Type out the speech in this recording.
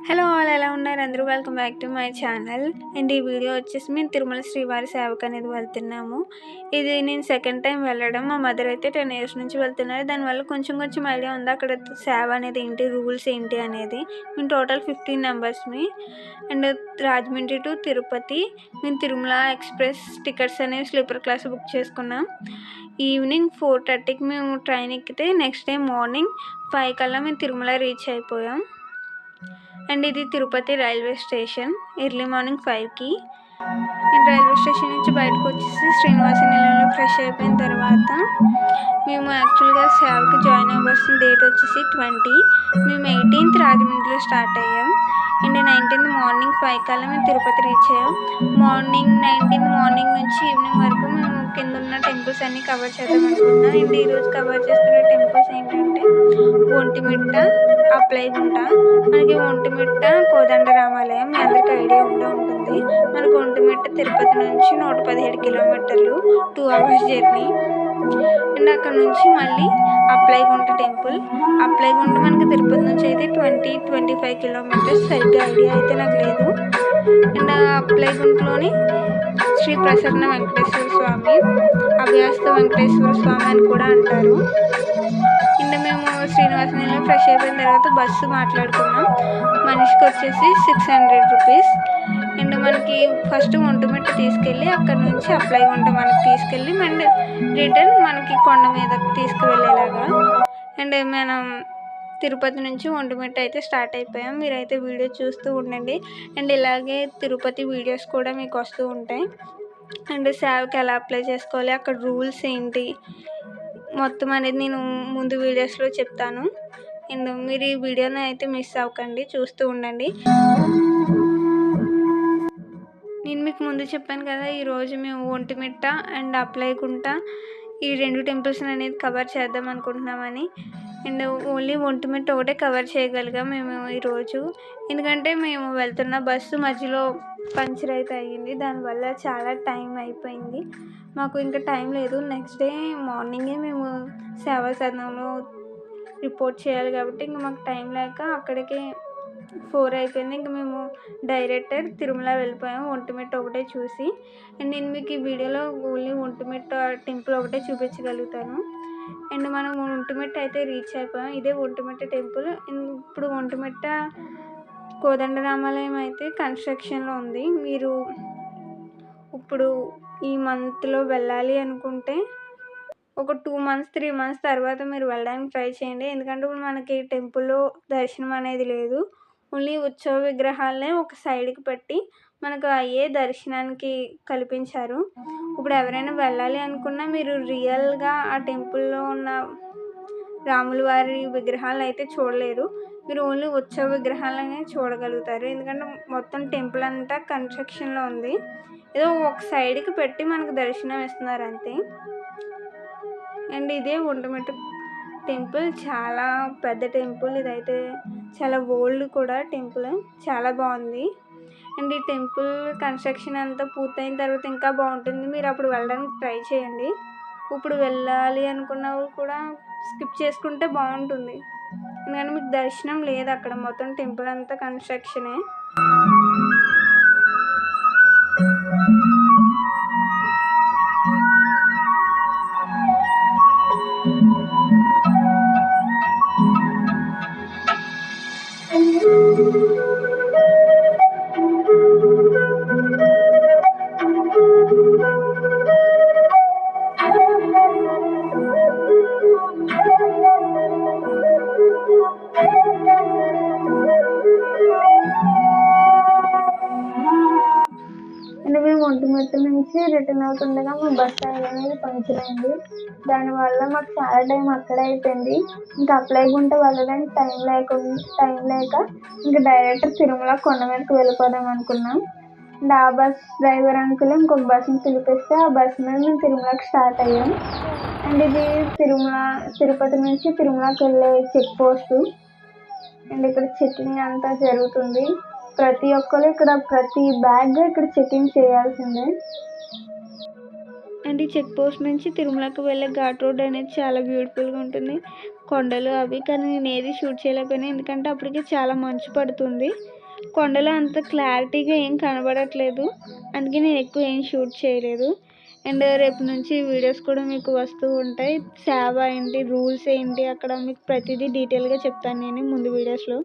Hello all, ఎలా ఉన్నారు అందరూ? Welcome back to my channel. And ఈ వీడియో వచ్చేసి మేము తిరుమల శ్రీవారి సేవకు అనేది వెళ్తున్నాము. ఇది నేను సెకండ్ టైం వెళ్ళడం. మా మదర్ అయితే 10 years నుంచి వెళ్తున్నారు. దానివల్ల కొంచెం ఐడియా ఉంది అక్కడ సేవ అనేది ఏంటి, రూల్స్ ఏంటి అనేది. మేము టోటల్ 15 మెంబర్స్మి. అండ్ రాజమండ్రి టు తిరుపతి మేము తిరుమల ఎక్స్ప్రెస్ టికెట్స్ అనేవి స్లీపర్ క్లాస్ బుక్ చేసుకున్నాం. ఈవినింగ్ 4:30కి మేము ట్రైన్ ఎక్కితే నెక్స్ట్ డే మార్నింగ్ 5 కల్లా మేము తిరుమల రీచ్ అయిపోయాం. అండ్ ఇది Tirupati railway station. Early morning 5కి అండ్ రైల్వే స్టేషన్ నుంచి బయటకు వచ్చేసి శ్రీనివాస నిలయంలో ఫ్రెష్ అయిపోయిన తర్వాత మేము యాక్చువల్గా సేవకి జాయిన్ అవ్వాల్సిన డేట్ వచ్చేసి 20. మేము 18th రాజమండ్రిలో స్టార్ట్ అయ్యాం. అండ్ 19th మార్నింగ్ 5 కల్లా మేము తిరుపతి రీచ్ అయ్యాం. 19th మార్నింగ్ నుంచి ఈవినింగ్ వరకు మేము కింద ఉన్న టెంపుల్స్ అన్నీ కవర్ చేద్దాం అనుకుంటున్నాం. అండ్ ఈరోజు కవర్ చేస్తున్న టెంపుల్స్ ఏంటంటే ఒంటిమిట్ట, అప్లైగుంట. మనకి ఒంటిమిట్ట కోదండరామాలయం, మీ అందరికీ ఐడియా ఉంటుంది. మనకు ఒంటిమిట్ట తిరుపతి నుంచి 117 కిలోమీటర్లు, 2 hours జర్నీ. అండ్ అక్కడ నుంచి మళ్ళీ అప్లైగుంట టెంపుల్. అప్లైగుంట మనకి తిరుపతి నుంచి అయితే 20-25 కిలోమీటర్స్, సరిగ్గా ఐడియా అయితే నాకు లేదు. అండ్ అప్లైగుంటలోని శ్రీ ప్రసన్న వెంకటేశ్వర స్వామి, అభయాస్త వెంకటేశ్వర స్వామి అని కూడా అంటారు. అండ్ మేము శ్రీనివాస నిలయంలో ఫ్రెష్ అయిపోయిన తర్వాత బస్సు మాట్లాడుకున్నాం. మనిషికి వచ్చేసి 600 రూపీస్. అండ్ మనకి ఫస్ట్ ఒంటిమిట్ట తీసుకెళ్ళి అక్కడ నుంచి అప్లైగుంట మనకి తీసుకెళ్ళి అండ్ రిటర్న్ మనకి కొండ మీదకి తీసుకువెళ్ళేలాగా. అండ్ మనం తిరుపతి నుంచి ఒంటిమిట్ట అయితే స్టార్ట్ అయిపోయాం. మీరైతే వీడియో చూస్తూ ఉండండి. అండ్ ఇలాగే తిరుపతి వీడియోస్ కూడా మీకు వస్తూ ఉంటాయి. అండ్ సేవకి ఎలా అప్లై చేసుకోవాలి, అక్కడ రూల్స్ ఏంటి మొత్తం అనేది నేను ముందు వీడియోస్లో చెప్తాను. అండ్ మీరు ఈ వీడియోని అయితే మిస్ అవ్వకండి, చూస్తూ ఉండండి. నేను మీకు ముందు చెప్పాను కదా, ఈరోజు మేము ఒంటిమిట్ట అండ్ అప్లైగుంట ఈ 2 టెంపుల్స్ అనేది కవర్ చేద్దాం అనుకుంటున్నామని. అండ్ ఓన్లీ ఒంటిమిట్ట ఒకటే కవర్ చేయగలిగాం మేము ఈరోజు. ఎందుకంటే మేము వెళ్తున్న బస్సు మధ్యలో పంచర్ అయితే అయ్యింది. దానివల్ల చాలా టైం అయిపోయింది. మాకు ఇంకా టైం లేదు. నెక్స్ట్ డే మార్నింగే మేము సేవా సదనంలో రిపోర్ట్ చేయాలి కాబట్టి ఇంకా మాకు టైం లేక అక్కడికే 4 అయిపోయింది. ఇంకా మేము డైరెక్ట్ తిరుమల వెళ్ళిపోయాం ఒంటిమిట్ట ఒకటే చూసి. అండ్ నేను మీకు ఈ వీడియోలో ఓన్లీ ఒంటిమిట్ట టెంపుల్ ఒకటే చూపించగలుగుతాను. అండ్ మనం ఒంటిమిట్ట అయితే రీచ్ అయిపోయాం. ఇదే ఒంటిమిట్ట టెంపుల్. ఇప్పుడు ఒంటిమిట్ట కోదండరామాలయం అయితే కన్స్ట్రక్షన్లో ఉంది. మీరు ఇప్పుడు ఈ మంత్లో వెళ్ళాలి అనుకుంటే ఒక 2 months 3 months తర్వాత మీరు వెళ్ళడానికి ట్రై చేయండి. ఎందుకంటే ఇప్పుడు మనకి టెంపుల్లో దర్శనం అనేది లేదు. ఓన్లీ ఉత్సవ విగ్రహాలనే ఒక సైడ్కి పెట్టి మనకు అయ్యే దర్శనానికి కల్పించారు. ఇప్పుడు ఎవరైనా వెళ్ళాలి అనుకున్నా మీరు రియల్గా ఆ టెంపుల్లో ఉన్న రాముల వారి విగ్రహాలను అయితే చూడలేరు. మీరు ఓన్లీ ఉత్సవ విగ్రహాలనే చూడగలుగుతారు. ఎందుకంటే మొత్తం టెంపుల్ అంతా కన్స్ట్రక్షన్లో ఉంది. ఏదో ఒక సైడ్కి పెట్టి మనకు దర్శనం ఇస్తున్నారు అంతే. అండ్ ఇదే ఒంటిమిట్ట టెంపుల్ చాలా పెద్ద టెంపుల్. ఇదైతే చాలా ఓల్డ్ కూడా టెంపుల్, చాలా బాగుంది. అండ్ ఈ టెంపుల్ కన్స్ట్రక్షన్ అంతా పూర్తయిన తర్వాత ఇంకా బాగుంటుంది. మీరు అప్పుడు వెళ్ళడానికి ట్రై చేయండి. ఇప్పుడు వెళ్ళాలి అనుకున్న వాళ్ళు కూడా స్కిప్ చేసుకుంటే బాగుంటుంది. ఎందుకంటే మీకు దర్శనం లేదు అక్కడ, మొత్తం టెంపుల్ అంతా కన్స్ట్రక్షనే. అండ్ మేము ఒంటిమిట్ట నుంచి రిటర్న్ అవుతుండగా మా బస్ అనేది పంచర్ అయింది. దానివల్ల మాకు చాలా టైం అక్కడే అయిపోయింది. ఇంకా అప్లైగుంట వెళ్ళడానికి టైం లేక ఇంకా డైరెక్ట్ తిరుమల కొండ మీదకి వెళ్ళిపోదాం అనుకున్నాం. అండ్ ఆ బస్ డ్రైవర్ అంకుల్ ఇంకొక బస్సుని పిలిపిస్తే ఆ బస్ మీద మేము తిరుమలకి స్టార్ట్ అయ్యాం. అండ్ ఇది తిరుపతి నుంచి తిరుమలకి వెళ్ళే చెక్ పోస్ట్. అండ్ ఇక్కడ చెకింగ్ అంతా జరుగుతుంది. ప్రతి ఒక్కరు ఇక్కడ ప్రతి బ్యాగ్ ఇక్కడ చెకింగ్ చేయాల్సిందే. అండ్ ఈ చెక్ పోస్ట్ నుంచి తిరుమలకి వెళ్ళే ఘాట్ రోడ్ అనేది చాలా బ్యూటిఫుల్గా ఉంటుంది. కొండలు అవి. కానీ నేను ఏది షూట్ చేయలేకపోయాను, ఎందుకంటే అప్పటికే చాలా మంచు పడుతుంది. కొండలో అంత క్లారిటీగా ఏం కనబడట్లేదు, అందుకే నేను ఎక్కువ ఏం షూట్ చేయలేదు. అండ్ రేపు నుంచి వీడియోస్ కూడా మీకు వస్తూ ఉంటాయి. సేవ ఏంటి, రూల్స్ ఏంటి, అక్కడ మీకు ప్రతిదీ డీటెయిల్గా చెప్తాను నేను ముందు వీడియోస్లో.